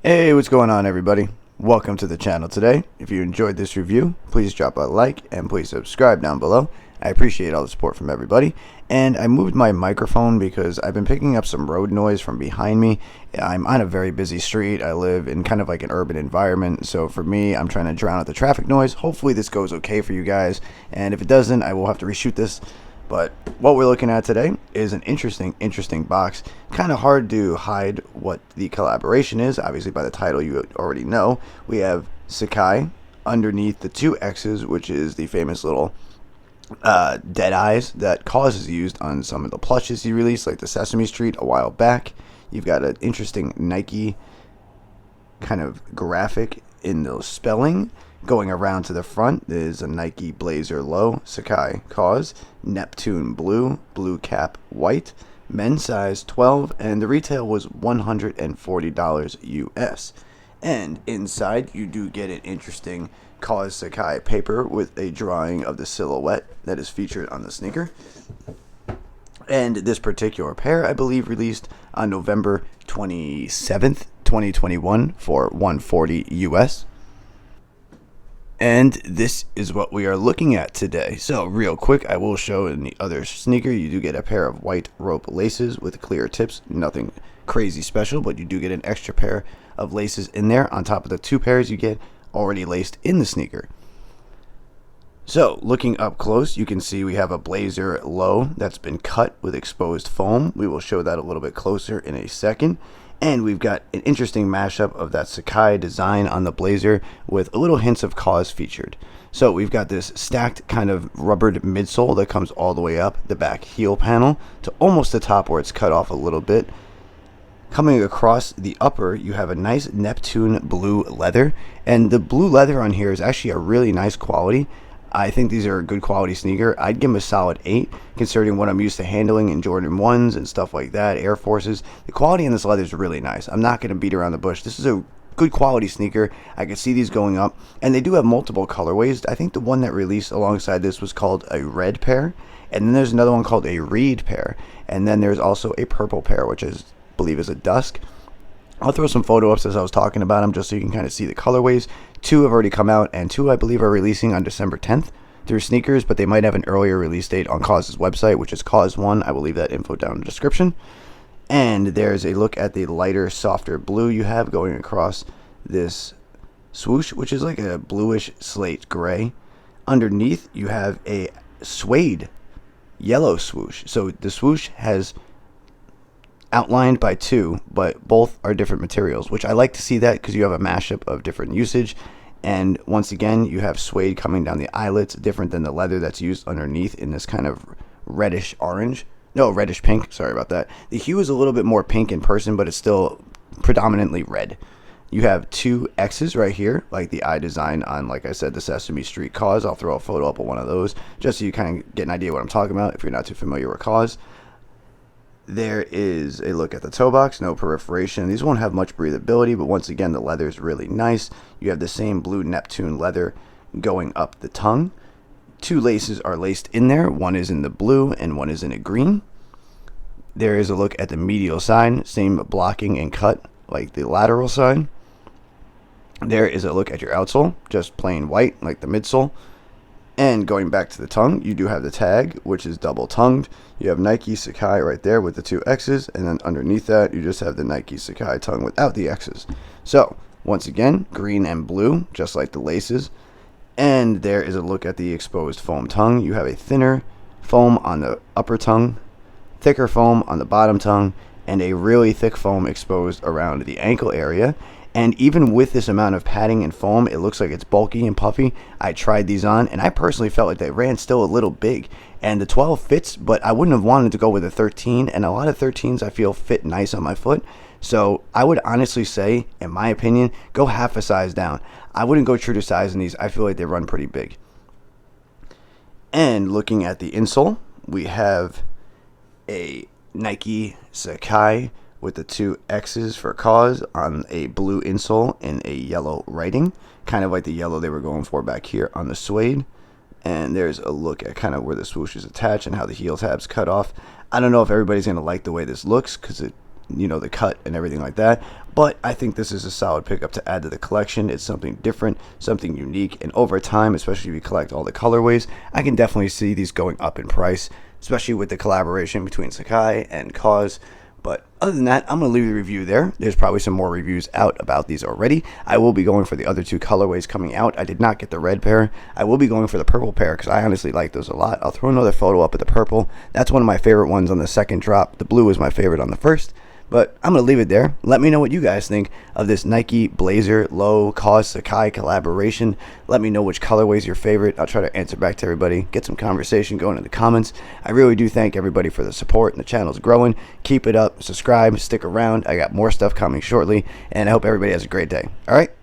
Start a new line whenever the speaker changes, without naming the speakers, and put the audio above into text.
Hey, what's going on, everybody? Welcome to the channel today. If you enjoyed this review, please drop a like and please subscribe down below. I appreciate all the support from everybody. And I moved my microphone because I've been picking up some road noise from behind me. I'm on a very busy street. I live in kind of like an urban environment. So for me, I'm trying to drown out the traffic noise. Hopefully this goes okay for you guys. And if it doesn't, I will have to reshoot this. But what we're looking at today is an interesting box. Kind of hard to hide what the collaboration is. Obviously, by the title, you already know. We have Sacai underneath the two X's, which is the famous little dead eyes that KAWS has used on some of the plushes he released, like the Sesame Street a while back. You've got an interesting Nike kind of graphic in the spelling. Going around to the front is a Nike Blazer low, Sacai KAWS, Neptune blue, blue cap white, men's size 12, and the retail was $140 US. And inside you do get an interesting KAWS Sacai paper with a drawing of the silhouette that is featured on the sneaker. And this particular pair, I believe, released on November 27th, 2021 for $140 US. And this is what we are looking at today. So real quick, I will show in the other sneaker, you do get a pair of white rope laces with clear tips. Nothing crazy special, but you do get an extra pair of laces in there on top of the two pairs you get already laced in the sneaker. So looking up close, you can see we have a Blazer low that's been cut with exposed foam. We will show that a little bit closer in a second. And we've got an interesting mashup of that Sacai design on the Blazer with a little hints of KAWS featured. So we've got this stacked kind of rubbered midsole that comes all the way up the back heel panel to almost the top where it's cut off a little bit. Coming across the upper, you have a nice Neptune blue leather. And the blue leather on here is actually a really nice quality. I think these are a good quality sneaker. I'd give them a solid 8, considering what I'm used to handling in Jordan 1s and stuff like that, Air Forces. The quality in this leather is really nice. I'm not going to beat around the bush. This is a good quality sneaker. I can see these going up, and they do have multiple colorways. I think the one that released alongside this was called a red pair, and then there's another one called a reed pair, and then there's also a purple pair, which I believe is a dusk. I'll throw some photo ups as I was talking about them just so you can kind of see the colorways. 2 have already come out, and 2 I believe are releasing on December 10th through sneakers, but they might have an earlier release date on KAWS' website, which is KAWS One. I will leave that info down in the description. And there's a look at the lighter, softer blue you have going across this swoosh, which is like a bluish slate gray. Underneath, you have a suede yellow swoosh. So the swoosh has outlined by 2, but both are different materials, which I like to see that because you have a mashup of different usage. And once again, you have suede coming down the eyelets, different than the leather that's used underneath in this kind of reddish orange. No, reddish pink. Sorry about that. The hue is a little bit more pink in person, but it's still predominantly red. You have 2 X's right here, like the eye design on, like I said, the Sesame Street KAWS. I'll throw a photo up of one of those just so you kind of get an idea what I'm talking about if you're not too familiar with KAWS. There is a look at the toe box, no perforation. These won't have much breathability, but once again, the leather is really nice. You have the same blue Neptune leather going up the tongue. 2 laces are laced in there. One is in the blue and one is in a green. There is a look at the medial side, same blocking and cut like the lateral side. There is a look at your outsole, just plain white like the midsole. And going back to the tongue, you do have the tag, which is double tongued. You have Nike Sacai right there with the 2 X's, and then underneath that, you just have the Nike Sacai tongue without the X's. So, once again, green and blue, just like the laces. And there is a look at the exposed foam tongue. You have a thinner foam on the upper tongue, thicker foam on the bottom tongue, and a really thick foam exposed around the ankle area. And even with this amount of padding and foam, it looks like it's bulky and puffy. I tried these on, and I personally felt like they ran still a little big. And the 12 fits, but I wouldn't have wanted to go with a 13. And a lot of 13s I feel fit nice on my foot. So I would honestly say, in my opinion, go half a size down. I wouldn't go true to size in these. I feel like they run pretty big. And looking at the insole, we have a Nike Sacai with the 2 X's for KAWS on a blue insole and a yellow writing, kind of like the yellow they were going for back here on the suede. And there's a look at kind of where the swoosh is attached and how the heel tab's cut off. I don't know if everybody's going to like the way this looks because it the cut and everything like that. But I think this is a solid pickup to add to the collection. It's something different, something unique, and over time, especially if you collect all the colorways, I can definitely see these going up in price, especially with the collaboration between Sacai and KAWS. But other than that, I'm going to leave the review there. There's probably some more reviews out about these already. I will be going for the other two colorways coming out. I did not get the red pair. I will be going for the purple pair because I honestly like those a lot. I'll throw another photo up of the purple. That's one of my favorite ones on the second drop. The blue is my favorite on the first. But I'm going to leave it there. Let me know what you guys think of this Nike Blazer Low KAWS Sacai collaboration. Let me know which colorway is your favorite. I'll try to answer back to everybody, get some conversation going in the comments. I really do thank everybody for the support, and the channel's growing. Keep it up, subscribe, stick around. I got more stuff coming shortly, and I hope everybody has a great day. All right?